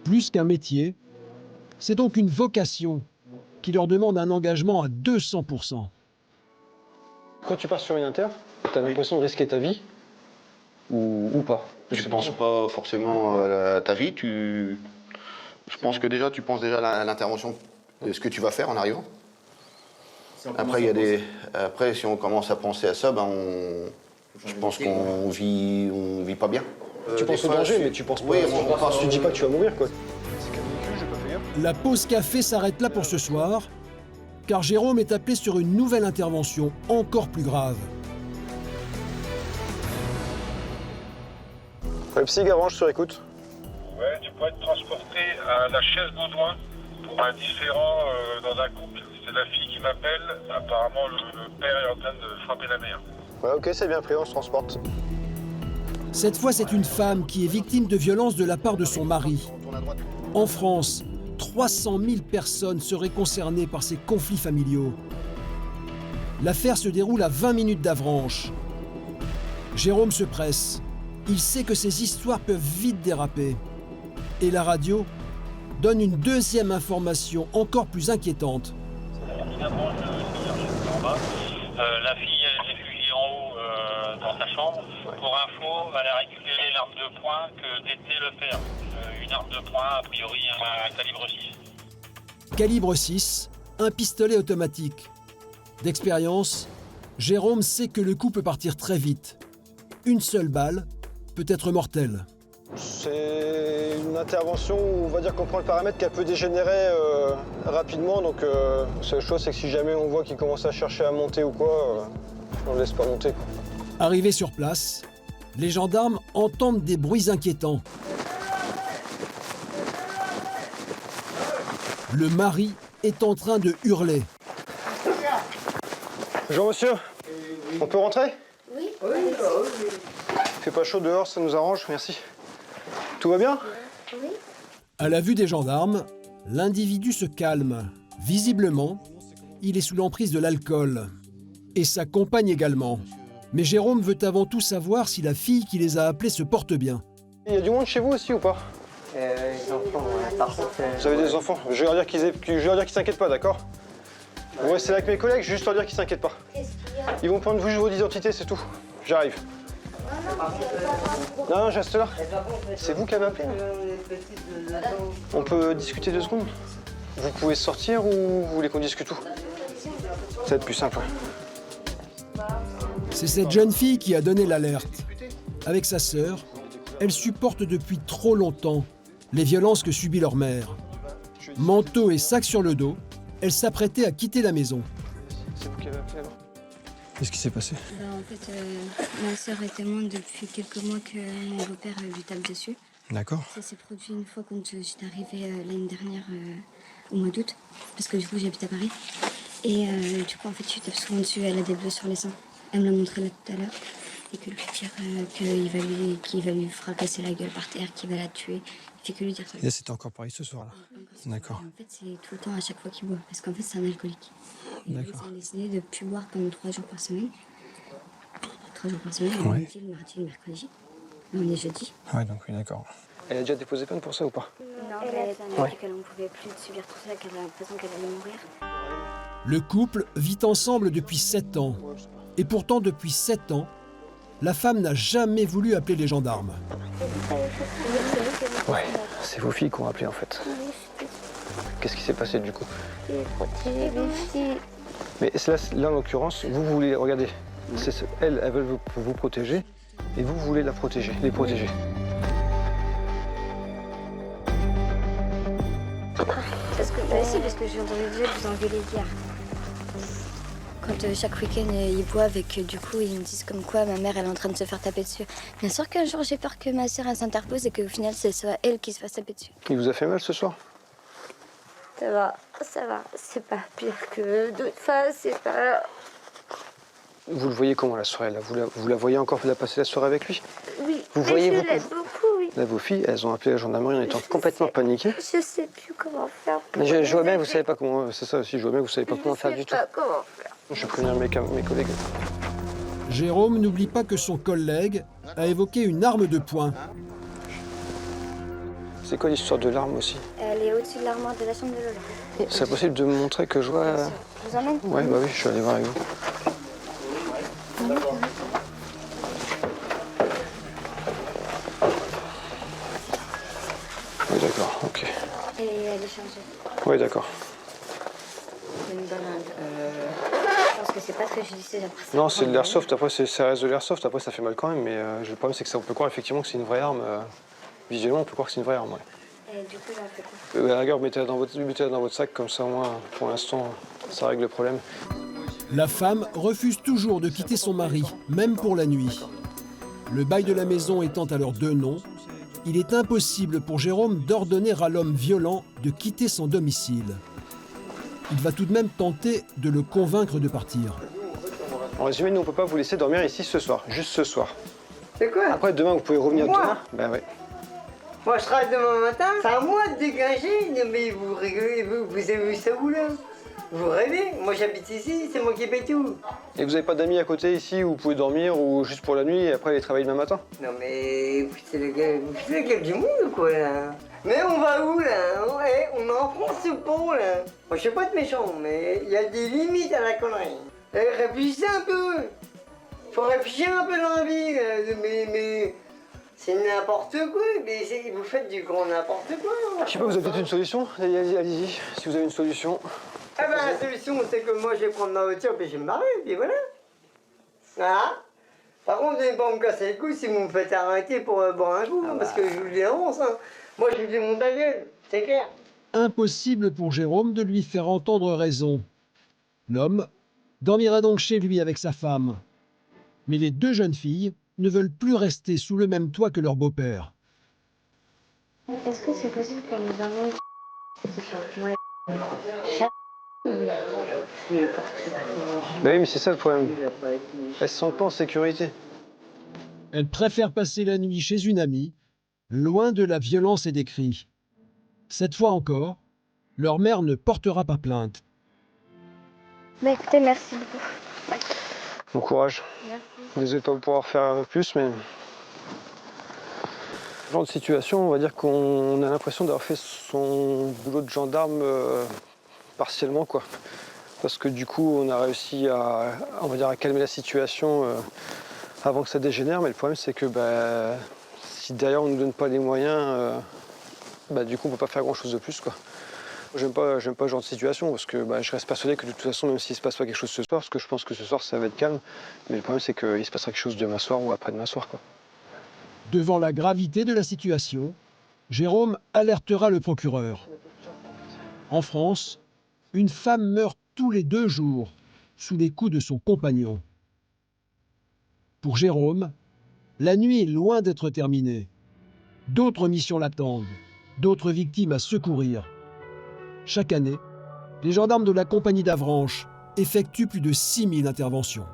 Plus qu'un métier, c'est donc une vocation qui leur demande un engagement à 200%. Quand tu pars sur une inter, tu as l'impression de risquer ta vie ou pas? Je ne pense pas forcément à ta vie. Je pense que déjà, tu penses déjà à l'intervention de ce que tu vas faire en arrivant. Après, si on commence à penser à ça, je pense qu'on vit pas bien. Tu penses au danger, mais tu penses pas. Tu dis pas que tu vas mourir, quoi. La pause café s'arrête là pour ce soir, car Jérôme est appelé sur une nouvelle intervention encore plus grave. Le psy Garange sur écoute. Ouais, tu pourrais être transporté à la chaise Baudouin pour un différend dans un couple. C'est la fille qui m'appelle. Apparemment, le père est en train de frapper la mère. Ouais, ok, c'est bien pris, on se transporte. Cette fois, c'est une femme qui est victime de violences de la part de son mari. En France, 300 000 personnes seraient concernées par ces conflits familiaux. L'affaire se déroule à 20 minutes d'Avranches. Jérôme se presse. Il sait que ces histoires peuvent vite déraper. Et la radio donne une deuxième information encore plus inquiétante. La fille est réfugiée en haut dans sa chambre. pour info, elle a récupéré l'arme de poing que détenait le père. Une arme de poing, a priori un calibre 6. Calibre 6, un pistolet automatique. D'expérience, Jérôme sait que le coup peut partir très vite. Une seule balle peut être mortelle. C'est une intervention où on va dire qu'on prend le paramètre qui peut dégénérer rapidement. Donc la seule chose, c'est que si jamais on voit qu'il commence à chercher à monter ou quoi, on ne laisse pas monter, quoi. Arrivés sur place, les gendarmes entendent des bruits inquiétants. Le mari est en train de hurler. Bonjour monsieur, on peut rentrer? Oui. Il fait pas chaud dehors, ça nous arrange, merci. Tout va bien? Oui. À la vue des gendarmes, l'individu se calme. Visiblement, il est sous l'emprise de l'alcool. Et sa compagne également. Mais Jérôme veut avant tout savoir si la fille qui les a appelés se porte bien. Il y a du monde chez vous aussi ou pas? Les enfants, par contre... Vous avez des enfants? Je vais leur dire qu'ils s'inquiètent pas, d'accord? Vous restez là avec mes collègues, je vais juste leur dire qu'ils s'inquiètent pas. Ils vont prendre juste vos identités, c'est tout. J'arrive. Non, je reste là. C'est vous qui avez appelé? On peut discuter 2 secondes? Vous pouvez sortir ou vous voulez qu'on discute tout? Ça va être plus simple. C'est cette jeune fille qui a donné l'alerte. Avec sa sœur, elle supporte depuis trop longtemps les violences que subit leur mère. Manteau et sac sur le dos, elle s'apprêtait à quitter la maison. C'est vous qui avez appelé alors? Qu'est-ce qui s'est passé? En fait, ma sœur est témoin depuis quelques mois que mon beau-père lui tape dessus. D'accord. Ça s'est produit une fois quand j'étais arrivée l'année dernière au mois d'août, parce que du coup j'habite à Paris. Et du coup en fait je tape souvent dessus, elle a des bleus sur les seins. Elle me l'a montré là tout à l'heure. Et que lui dire qu'il va lui fracasser la gueule par terre, qu'il va la tuer. Il fait que lui dire ça. Et c'était encore pareil ce soir-là? D'accord. En fait c'est tout le temps à chaque fois qu'il boit, parce qu'en fait c'est un alcoolique. D'accord. Ils ont décidé de ne plus boire pendant 3 jours par semaine. 3 jours par semaine, le Ouais. lundi, le mardi, le mercredi. Là, on est jeudi. Ouais, donc oui, d'accord. Elle a déjà déposé plainte pour ça ou pas? Non, elle a dit qu'elle ne pouvait plus subir tout ça, qu'elle a l'impression qu'elle allait mourir. Le couple vit ensemble depuis 7 ans. Et pourtant, depuis 7 ans, la femme n'a jamais voulu appeler les gendarmes. Ouais, c'est vos filles qui ont appelé en fait. Qu'est-ce qui s'est passé du coup? Mais là en l'occurrence, vous voulez, regardez, elles veulent vous protéger et vous voulez les protéger. Parce que j'ai entendu déjà vous engueuler hier. Quand chaque week-end ils boivent et que du coup ils me disent comme quoi ma mère elle est en train de se faire taper dessus. Bien sûr qu'un jour j'ai peur que ma sœur elle s'interpose et qu'au final ce soit elle qui se fasse taper dessus. Il vous a fait mal ce soir? Ça va. C'est pas pire que d'autres fois, c'est pas... Vous le voyez comment la soirée là? Vous la voyez encore passer la soirée avec lui? Oui, Vous mais voyez je beaucoup. l'aime beaucoup, oui. Là, vos filles, elles ont appelé la gendarmerie en étant complètement paniquées. Je sais plus comment faire. Mais je vois bien que vous savez pas comment. C'est ça aussi, je vois bien que vous savez pas comment faire du tout. Je sais pas comment faire. Je vais prévenir mes collègues. Jérôme n'oublie pas que son collègue a évoqué une arme de poing. C'est quoi l'histoire de l'arme aussi? Elle est au-dessus de l'armoire de la chambre de Lola. C'est possible de me montrer que je vois. Je vous emmène? Ouais, bah oui, je suis allé voir avec vous. Oui, d'accord, ok. Et elle est chargée. Oui, d'accord. Une bonne je pense que c'est pas très judicieux après ça. Non, c'est de l'airsoft, après ça reste de l'airsoft, après ça fait mal quand même, mais le problème c'est que ça, on peut croire effectivement que c'est une vraie arme. Visuellement, on peut croire que c'est une vraie arme, ouais. Et du coup, là, on fait quoi? À la rigueur, mettez-la dans votre sac, comme ça au moins, pour l'instant, ça règle le problème. La femme refuse toujours de quitter son mari, même pour la nuit. Le bail de la maison étant alors 2 noms, il est impossible pour Jérôme d'ordonner à l'homme violent de quitter son domicile. Il va tout de même tenter de le convaincre de partir. En résumé, nous on peut pas vous laisser dormir ici ce soir, juste ce soir. C'est quoi? Après, demain, vous pouvez revenir Moi? demain. Ben ouais. Moi, je travaille demain matin. C'est à moi de dégager. Non, mais vous rigolez, vous avez vu ça où, là? Vous rêvez? Moi, j'habite ici, c'est moi qui paye tout. Et vous avez pas d'amis à côté ici où vous pouvez dormir ou juste pour la nuit et après aller travailler demain matin? Non, mais vous faites le gueule du monde ou quoi, là? Mais on va où, là? Ouais, on est en France ou pas, là? Moi, je suis pas de méchant, mais il y a des limites à la connerie. Réfléchissez un peu. Faut réfléchir un peu dans la vie, mais c'est n'importe quoi, vous faites du grand n'importe quoi. Je sais pas, vous avez peut-être une solution? Allez-y, si vous avez une solution. Ah bah la solution, c'est que moi je vais prendre ma voiture puis je vais me barrer, puis voilà. Voilà. Par contre, vous n'allez pas me casser les couilles si vous me faites arrêter pour boire un coup, parce que je vous le dis avance, hein. Moi je vous dis mon ta gueule, c'est clair. Impossible pour Jérôme de lui faire entendre raison. L'homme dormira donc chez lui avec sa femme. Mais les deux jeunes filles ne veulent plus rester sous le même toit que leur beau-père. Est-ce que c'est possible qu'on nous envoie ouais. Bah oui, mais c'est ça le problème. Elles se sentent pas en sécurité. Elle préfère passer la nuit chez une amie, loin de la violence et des cris. Cette fois encore, leur mère ne portera pas plainte. Bah écoutez, merci beaucoup. Bon courage. Merci. Désolé de ne pas pouvoir faire plus, mais... Ce genre de situation, on va dire qu'on a l'impression d'avoir fait son boulot de gendarme partiellement, quoi. Parce que du coup, on a réussi à calmer la situation avant que ça dégénère, mais le problème c'est que si derrière on ne nous donne pas les moyens, du coup on peut pas faire grand chose de plus, quoi. J'aime pas ce genre de situation parce que je reste persuadé que de toute façon, même s'il se passe pas quelque chose ce soir, parce que je pense que ce soir ça va être calme, mais le problème c'est qu'il se passera quelque chose demain soir ou après-demain soir, quoi. Devant la gravité de la situation, Jérôme alertera le procureur. En France, une femme meurt tous les 2 jours sous les coups de son compagnon. Pour Jérôme, la nuit est loin d'être terminée. D'autres missions l'attendent, d'autres victimes à secourir. Chaque année, les gendarmes de la compagnie d'Avranches effectuent plus de 6000 interventions.